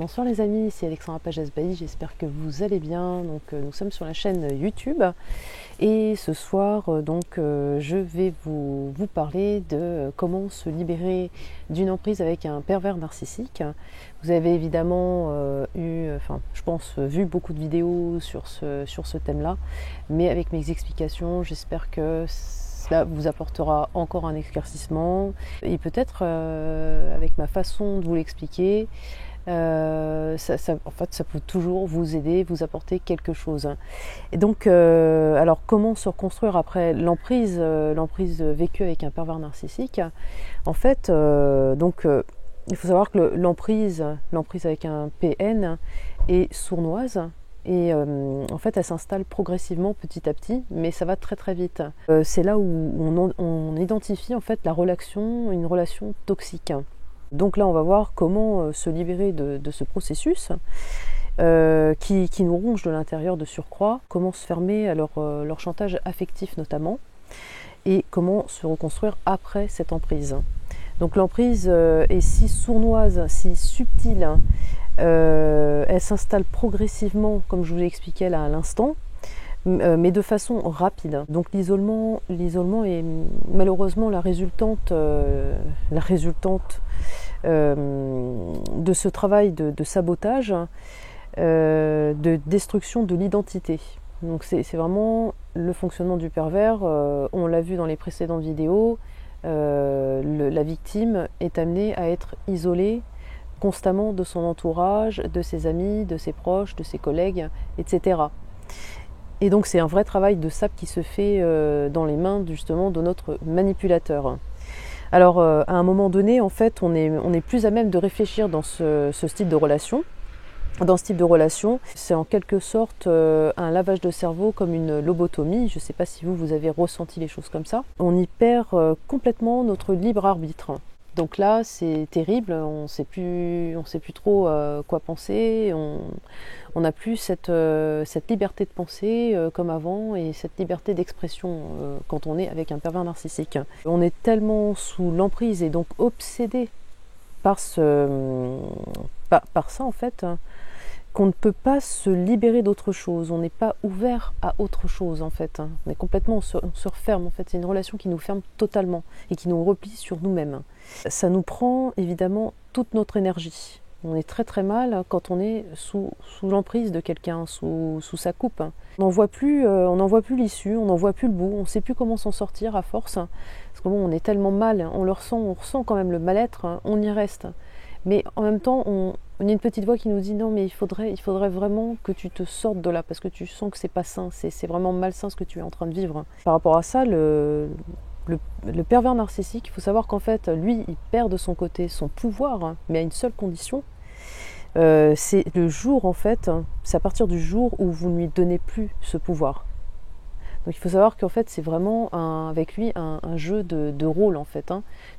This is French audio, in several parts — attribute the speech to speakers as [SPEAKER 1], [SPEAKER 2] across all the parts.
[SPEAKER 1] Bonsoir les amis, c'est Alexandra Pages-Bailly, j'espère que vous allez bien. Nous sommes sur la chaîne YouTube et ce soir je vais vous parler de comment se libérer d'une emprise avec un pervers narcissique. Vous avez évidemment je pense, vu beaucoup de vidéos sur ce thème-là, mais avec mes explications, j'espère que cela vous apportera encore un éclaircissement et peut-être avec ma façon de vous l'expliquer, ça peut toujours vous aider, vous apporter quelque chose. Et donc, alors comment se reconstruire après l'emprise vécue avec un pervers narcissique? En fait, il faut savoir que l'emprise avec un PN est sournoise. Et en fait, elle s'installe progressivement, petit à petit, mais ça va très très vite. C'est là où on identifie en fait une relation toxique. Donc là, on va voir comment se libérer de ce processus qui nous ronge de l'intérieur de surcroît, comment se fermer à leur chantage affectif notamment, et comment se reconstruire après cette emprise. Donc l'emprise est si sournoise, si subtile, elle s'installe progressivement, comme je vous l'ai expliqué là à l'instant, mais de façon rapide. Donc l'isolement est malheureusement la résultante de ce travail de sabotage, de destruction de l'identité. Donc c'est vraiment le fonctionnement du pervers. On l'a vu dans les précédentes vidéos, la victime est amenée à être isolée constamment de son entourage, de ses amis, de ses proches, de ses collègues, etc. Et donc c'est un vrai travail de sape qui se fait dans les mains justement de notre manipulateur. Alors à un moment donné, en fait, on est plus à même de réfléchir dans ce style de relation. Dans ce type de relation, c'est en quelque sorte un lavage de cerveau comme une lobotomie. Je ne sais pas si vous avez ressenti les choses comme ça. On y perd complètement notre libre arbitre. Donc là, c'est terrible, on ne sait plus trop quoi penser, on n'a plus cette liberté de penser comme avant et cette liberté d'expression quand on est avec un pervers narcissique. On est tellement sous l'emprise et donc obsédé par ça en fait, qu'on ne peut pas se libérer d'autre chose, on n'est pas ouvert à autre chose en fait. On est complètement, on se referme en fait, c'est une relation qui nous ferme totalement et qui nous replie sur nous-mêmes. Ça nous prend évidemment toute notre énergie. On est très très mal quand on est sous l'emprise de quelqu'un, sous sa coupe. On n'en voit plus l'issue, on n'en voit plus le bout, on ne sait plus comment s'en sortir à force. Parce que on est tellement mal, on ressent quand même le mal-être, on y reste. Mais en même temps, on a une petite voix qui nous dit non mais il faudrait vraiment que tu te sortes de là parce que tu sens que c'est pas sain, c'est vraiment malsain ce que tu es en train de vivre. Par rapport à ça, le pervers narcissique, il faut savoir qu'en fait, lui, il perd de son côté son pouvoir, mais à une seule condition. C'est le jour, en fait, c'est à partir du jour où vous ne lui donnez plus ce pouvoir. Donc il faut savoir qu'en fait, c'est vraiment avec lui un jeu de rôle, en fait.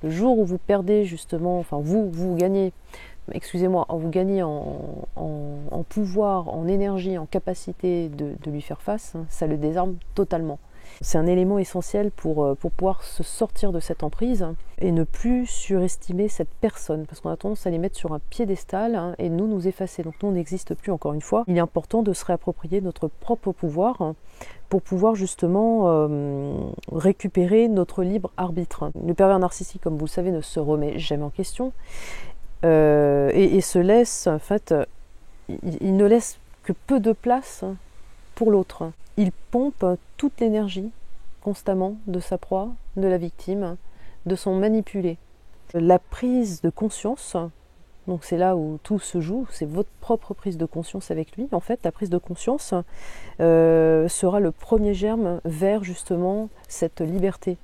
[SPEAKER 1] Le jour où vous perdez justement, enfin vous gagnez, vous gagnez en pouvoir, en énergie, en capacité de lui faire face, ça le désarme totalement. C'est un élément essentiel pour pouvoir se sortir de cette emprise et ne plus surestimer cette personne, parce qu'on a tendance à les mettre sur un piédestal et nous effacer. Donc nous, on n'existe plus, encore une fois. Il est important de se réapproprier notre propre pouvoir pour pouvoir justement récupérer notre libre arbitre. Le pervers narcissique, comme vous le savez, ne se remet jamais en question et se laisse, en fait, il ne laisse que peu de place pour l'autre. Il pompe toute l'énergie constamment de sa proie, de la victime, de son manipulé. La prise de conscience, donc c'est là où tout se joue, c'est votre propre prise de conscience avec lui. En fait, la prise de conscience sera le premier germe vers justement cette liberté.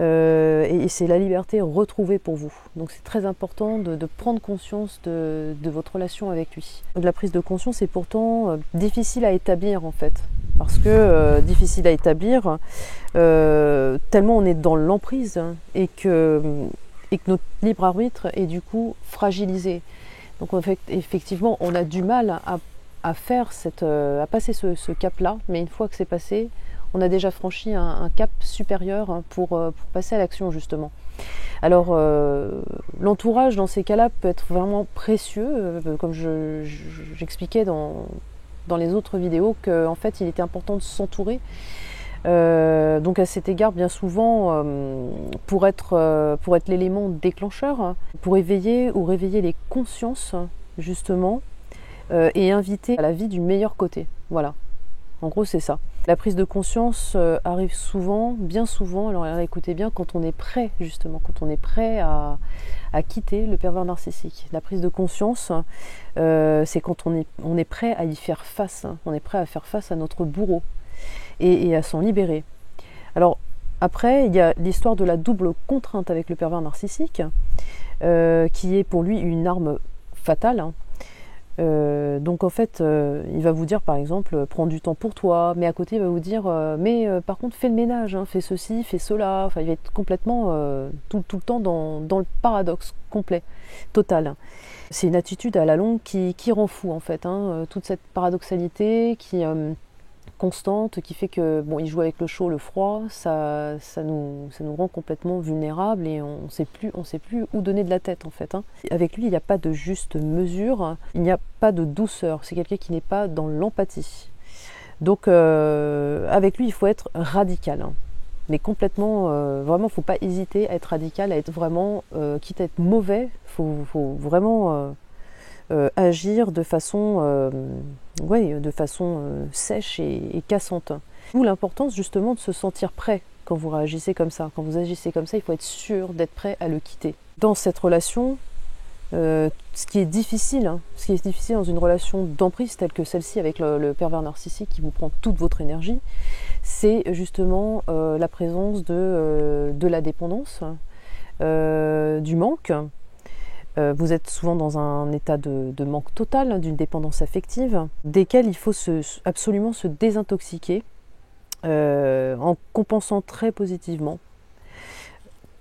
[SPEAKER 1] Et c'est la liberté retrouvée pour vous. Donc c'est très important de prendre conscience de votre relation avec lui. La prise de conscience est pourtant difficile à établir en fait. Parce que difficile à établir, tellement on est dans l'emprise et que notre libre arbitre est du coup fragilisé. Donc effectivement, on a du mal à passer ce cap-là, mais une fois que c'est passé, on a déjà franchi un cap supérieur pour passer à l'action justement. Alors l'entourage dans ces cas-là peut être vraiment précieux, comme j'expliquais dans les autres vidéos qu'en fait il était important de s'entourer. Donc à cet égard, bien souvent, pour être l'élément déclencheur, pour éveiller ou réveiller les consciences, justement, et inviter à la vie du meilleur côté. Voilà, en gros c'est ça. La prise de conscience arrive souvent, bien souvent, alors écoutez bien, quand on est prêt, justement, quand on est prêt à quitter le pervers narcissique. La prise de conscience, c'est quand on est prêt à y faire face, on est prêt à faire face à notre bourreau. Et à s'en libérer. Alors après, il y a l'histoire de la double contrainte avec le pervers narcissique, qui est pour lui une arme fatale. Donc en fait, il va vous dire par exemple, prends du temps pour toi, mais à côté il va vous dire, par contre fais le ménage, hein, fais ceci, fais cela. Enfin, il va être complètement tout le temps dans le paradoxe complet, total. C'est une attitude à la longue qui rend fou en fait, hein, toute cette paradoxalité qui constante qui fait que bon, il joue avec le chaud, le froid, ça nous rend complètement vulnérables et on sait plus où donner de la tête en fait. Hein. Avec lui, il n'y a pas de juste mesure, il n'y a pas de douceur. C'est quelqu'un qui n'est pas dans l'empathie. Donc avec lui, il faut être radical. Hein. Mais complètement, vraiment, il ne faut pas hésiter à être radical, à être vraiment, quitte à être mauvais, il faut vraiment agir de façon, sèche et cassante. D'où l'importance justement de se sentir prêt quand vous réagissez comme ça. Quand vous agissez comme ça, il faut être sûr d'être prêt à le quitter. Dans cette relation, ce qui est difficile dans une relation d'emprise telle que celle-ci avec le pervers narcissique qui vous prend toute votre énergie, c'est justement la présence de la dépendance, du manque. Vous êtes souvent dans un état de manque total, d'une dépendance affective, desquels il faut absolument se désintoxiquer en compensant très positivement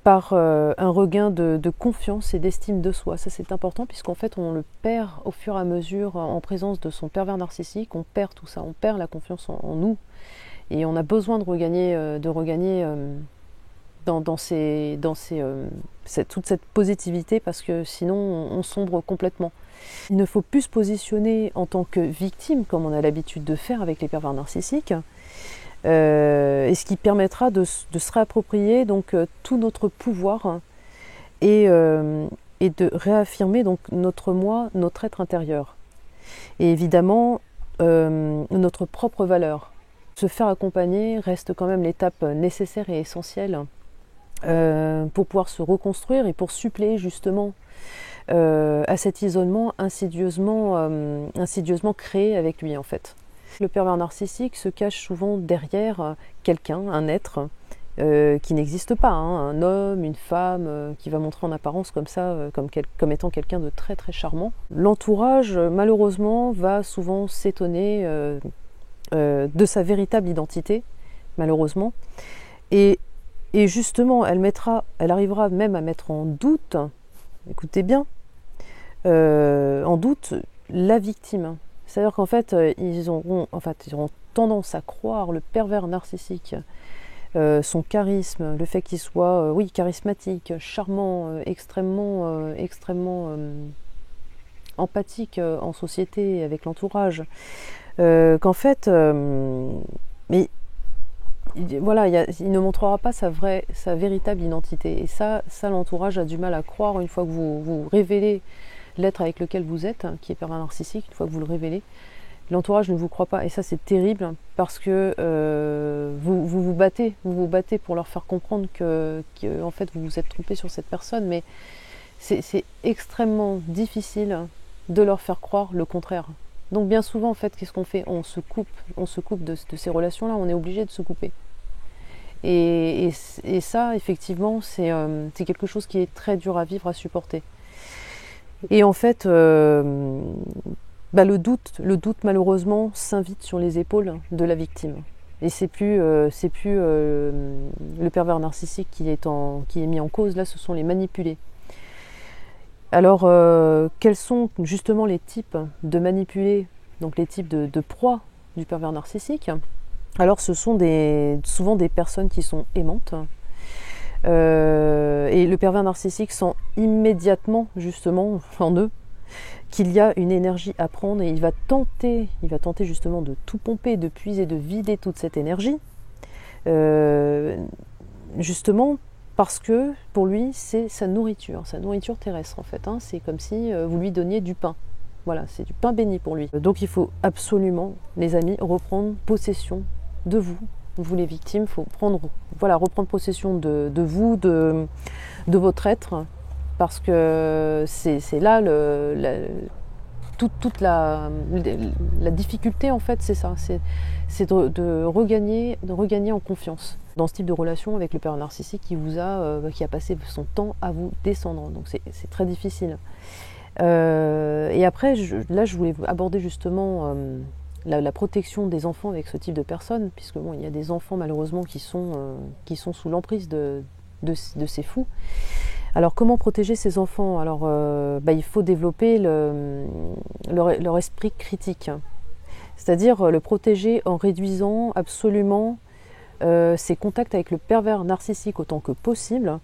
[SPEAKER 1] par un regain de confiance et d'estime de soi. Ça c'est important puisqu'en fait on le perd au fur et à mesure en présence de son pervers narcissique, on perd tout ça, on perd la confiance en nous et on a besoin de regagner toute cette positivité parce que sinon on sombre complètement. Il ne faut plus se positionner en tant que victime comme on a l'habitude de faire avec les pervers narcissiques et ce qui permettra de se réapproprier donc tout notre pouvoir et de réaffirmer donc notre moi, notre être intérieur et évidemment notre propre valeur. Se faire accompagner reste quand même l'étape nécessaire et essentielle pour pouvoir se reconstruire et pour suppléer justement à cet isolement insidieusement créé avec lui en fait. Le pervers narcissique se cache souvent derrière quelqu'un, un être qui n'existe pas, hein, un homme, une femme qui va montrer en apparence comme ça, comme étant quelqu'un de très très charmant. L'entourage malheureusement va souvent s'étonner de sa véritable identité, malheureusement, et justement, elle arrivera même à mettre en doute, écoutez bien, en doute la victime. C'est-à-dire qu'en fait, ils auront tendance à croire le pervers narcissique, son charisme, le fait qu'il soit, charismatique, charmant, extrêmement empathique en société avec l'entourage, qu'en fait, mais voilà, il ne montrera pas sa véritable identité. Et ça l'entourage a du mal à croire une fois que vous révélez l'être avec lequel vous êtes, qui est pervers narcissique, une fois que vous le révélez. L'entourage ne vous croit pas. Et ça, c'est terrible parce que vous vous battez pour leur faire comprendre que en fait, vous vous êtes trompé sur cette personne. Mais c'est extrêmement difficile de leur faire croire le contraire. Donc bien souvent, en fait, qu'est-ce qu'on fait ? On se coupe de ces relations-là, on est obligé de se couper. Et ça, effectivement, c'est quelque chose qui est très dur à vivre, à supporter. Et en fait, le doute, malheureusement, s'invite sur les épaules de la victime. Et c'est plus le pervers narcissique qui est mis en cause, là, ce sont les manipulés. Alors, quels sont justement les types de manipulés, donc les types de proies du pervers narcissique ? Alors ce sont souvent des personnes qui sont aimantes, et le pervers narcissique sent immédiatement justement en eux qu'il y a une énergie à prendre, et il va tenter justement de tout pomper, de puiser, de vider toute cette énergie, justement parce que pour lui c'est sa nourriture terrestre en fait, hein. C'est comme si vous lui donniez du pain. Voilà, c'est du pain béni pour lui. Donc il faut absolument, les amis, reprendre possession de vous, vous les victimes. Il faut reprendre possession de vous, de votre être, parce que c'est là toute la difficulté en fait, c'est ça, c'est de regagner en confiance dans ce type de relation avec le pervers narcissique qui a passé son temps à vous descendre. Donc c'est très difficile. Et après, je voulais aborder justement la protection des enfants avec ce type de personnes, puisque bon, il y a des enfants malheureusement qui sont sous l'emprise de ces fous. Alors comment protéger ces enfants? Alors il faut développer leur esprit critique, c'est-à-dire le protéger en réduisant absolument ses contacts avec le pervers narcissique autant que possible,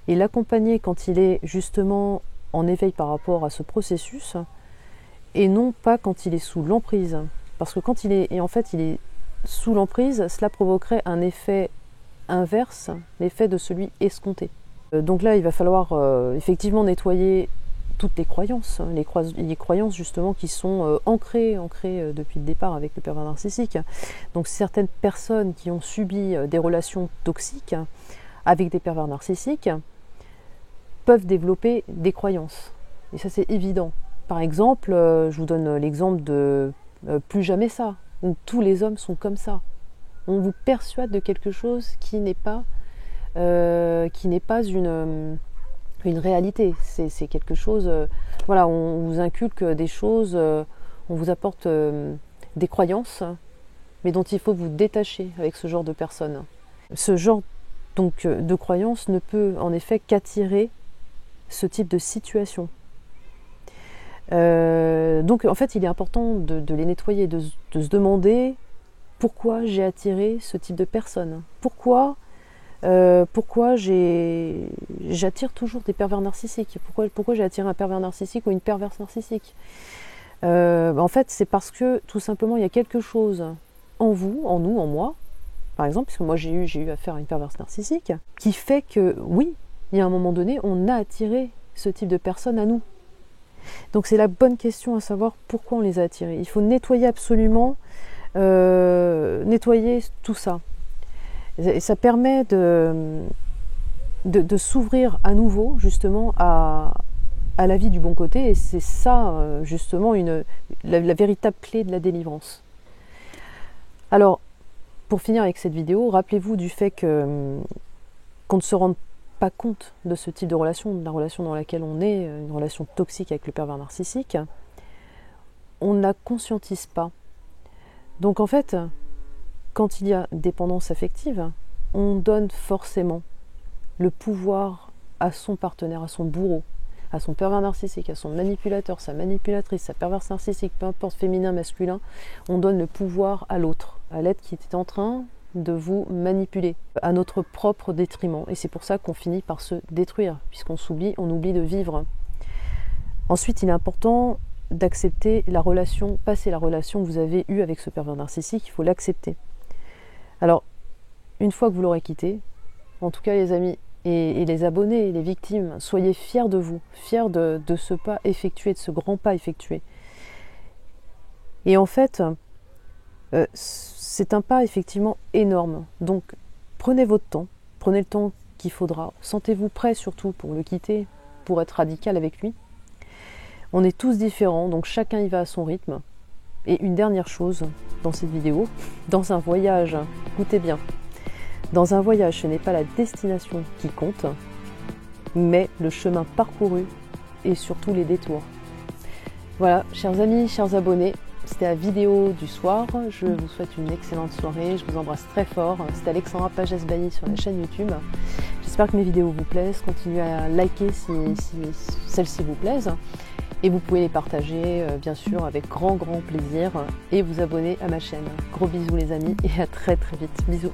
[SPEAKER 1] et l'accompagner quand il est justement en éveil par rapport à ce processus, et non pas quand il est sous l'emprise. Parce que quand il est sous l'emprise, cela provoquerait un effet inverse, l'effet de celui escompté. Donc là, il va falloir effectivement nettoyer toutes les croyances, les croyances justement qui sont ancrées depuis le départ avec le pervers narcissique. Donc certaines personnes qui ont subi des relations toxiques avec des pervers narcissiques peuvent développer des croyances. Et ça, c'est évident. Par exemple, je vous donne l'exemple de plus jamais ça, où tous les hommes sont comme ça. On vous persuade de quelque chose qui n'est pas une réalité. C'est quelque chose, on vous inculque des choses, on vous apporte des croyances, mais dont il faut vous détacher avec ce genre de personnes. Ce genre donc de croyances ne peut en effet qu'attirer ce type de situation. Donc en fait il est important de les nettoyer, de se demander pourquoi j'ai attiré ce type de personnes, pourquoi j'attire toujours des pervers narcissiques, pourquoi j'ai attiré un pervers narcissique ou une perverse narcissique. En fait c'est parce que tout simplement il y a quelque chose en vous, en nous, en moi par exemple, puisque moi j'ai eu affaire à une perverse narcissique, qui fait que oui, il y a un moment donné, on a attiré ce type de personnes à nous. Donc c'est la bonne question à savoir pourquoi on les a attirés. Il faut nettoyer absolument, nettoyer tout ça. Et ça permet de s'ouvrir à nouveau justement à la vie du bon côté. Et c'est ça justement la véritable clé de la délivrance. Alors, pour finir avec cette vidéo, rappelez-vous du fait qu'on ne se rende pas compte de ce type de relation, de la relation dans laquelle on est, une relation toxique avec le pervers narcissique. On ne la conscientise pas. Donc en fait, quand il y a dépendance affective, on donne forcément le pouvoir à son partenaire, à son bourreau, à son pervers narcissique, à son manipulateur, sa manipulatrice, sa perverse narcissique, peu importe, féminin, masculin, on donne le pouvoir à l'autre, à l'être qui est en train de vous manipuler à notre propre détriment. Et c'est pour ça qu'on finit par se détruire, puisqu'on oublie de vivre. Ensuite, il est important d'accepter la relation, passer la relation que vous avez eue avec ce pervers narcissique, il faut l'accepter. Alors, une fois que vous l'aurez quitté, en tout cas les amis et les abonnés et les victimes, soyez fiers de vous, fiers de ce pas effectué, de ce grand pas effectué. Et en fait, c'est un pas effectivement énorme. Donc prenez votre temps, prenez le temps qu'il faudra. Sentez-vous prêt surtout pour le quitter, pour être radical avec lui. On est tous différents, donc chacun y va à son rythme. Et une dernière chose dans cette vidéo, dans un voyage, écoutez bien, dans un voyage, ce n'est pas la destination qui compte, mais le chemin parcouru et surtout les détours. Voilà, chers amis, chers abonnés, c'était la vidéo du soir. Je vous souhaite une excellente soirée. Je vous embrasse très fort. C'était Alexandra Pagès-Bailly sur la chaîne YouTube. J'espère que mes vidéos vous plaisent. Continuez à liker si celles-ci vous plaisent. Et vous pouvez les partager bien sûr avec grand plaisir et vous abonner à ma chaîne. Gros bisous les amis et à très vite. Bisous.